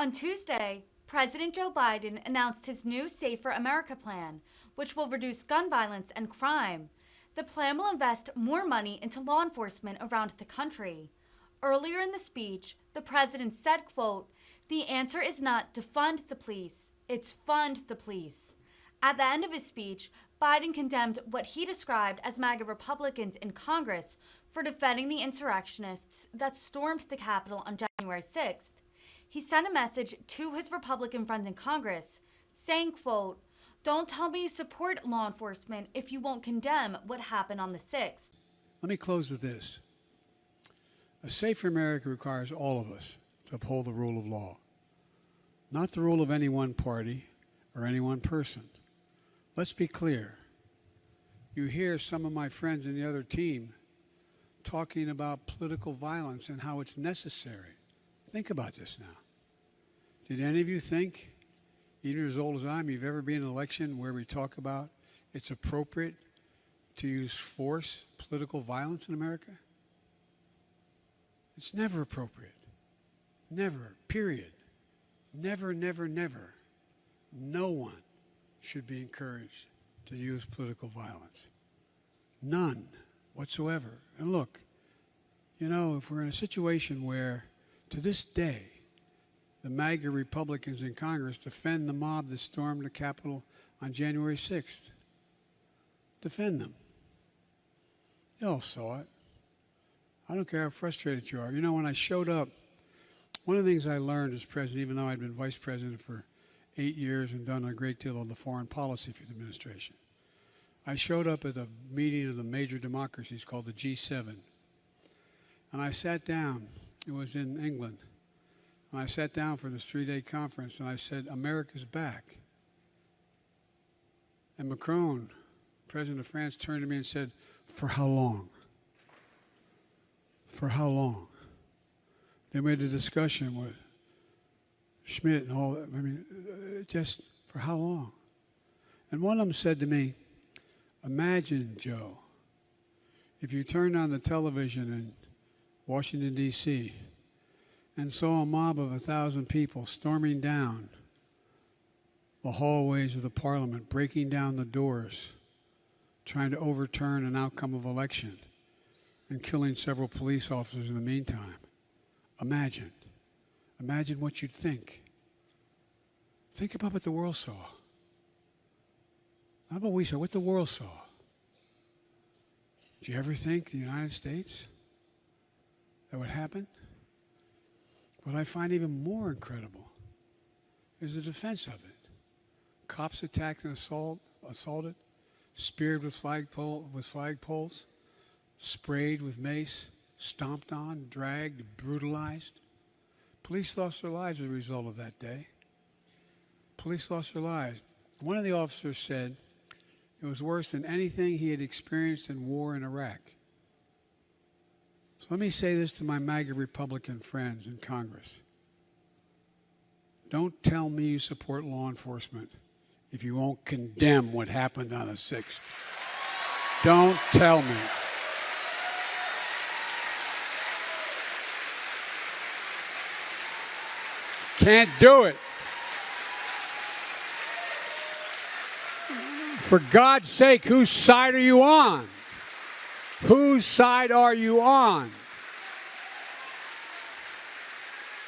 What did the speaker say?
On Tuesday, President Joe Biden announced his new Safer America plan, which will reduce gun violence and crime. The plan will invest more money into law enforcement around the country. Earlier in the speech, the president said, quote, "The answer is not defund the police, it's fund the police." At the end of his speech, Biden condemned what he described as MAGA Republicans in Congress for defending the insurrectionists that stormed the Capitol on January 6th. He sent a message to his Republican friends in Congress saying, quote, "Don't tell me you support law enforcement if you won't condemn what happened on the 6th. Let me close with this. A safer America requires all of us to uphold the rule of law, not the rule of any one party or any one person. Let's be clear. You hear some of my friends in the other team talking about political violence and how it's necessary. Think about this now. Did any of you think, even as old as I am, you've ever been in an election where we talk about it's appropriate to use force, political violence in America? It's never appropriate. Never, period. Never, never, never. No one should be encouraged to use political violence. None whatsoever. And look, you know, if we're in a situation where, to this day, the MAGA Republicans in Congress defend the mob that stormed the Capitol on January 6th. Defend them. You all saw it. I don't care how frustrated you are. You know, when I showed up, one of the things I learned as president, even though I'd been vice president for 8 years and done a great deal of the foreign policy for the administration, I showed up at a meeting of the major democracies called the G7. And I sat down. It was in England. And I sat down for this 3-day conference, and I said, America's back. And Macron, president of France, turned to me and said, for how long? For how long? They made a discussion with Schmidt and all that. I mean, just for how long? And one of them said to me, imagine, Joe, if you turned on the television in Washington, D.C., and saw a mob of 1,000 people storming down the hallways of the parliament, breaking down the doors, trying to overturn an outcome of election, and killing several police officers in the meantime. Imagine. Imagine what you'd think. Think about what the world saw. Not about what we saw, what the world saw. Did you ever think the United States that would happen? What I find even more incredible is the defense of it. Cops attacked and assaulted, speared with flagpoles, sprayed with mace, stomped on, dragged, brutalized. Police lost their lives as a result of that day. Police lost their lives. One of the officers said it was worse than anything he had experienced in war in Iraq. So let me say this to my MAGA Republican friends in Congress. Don't tell me you support law enforcement if you won't condemn what happened on the 6th. Don't tell me. Can't do it. For God's sake, whose side are you on? Whose side are you on?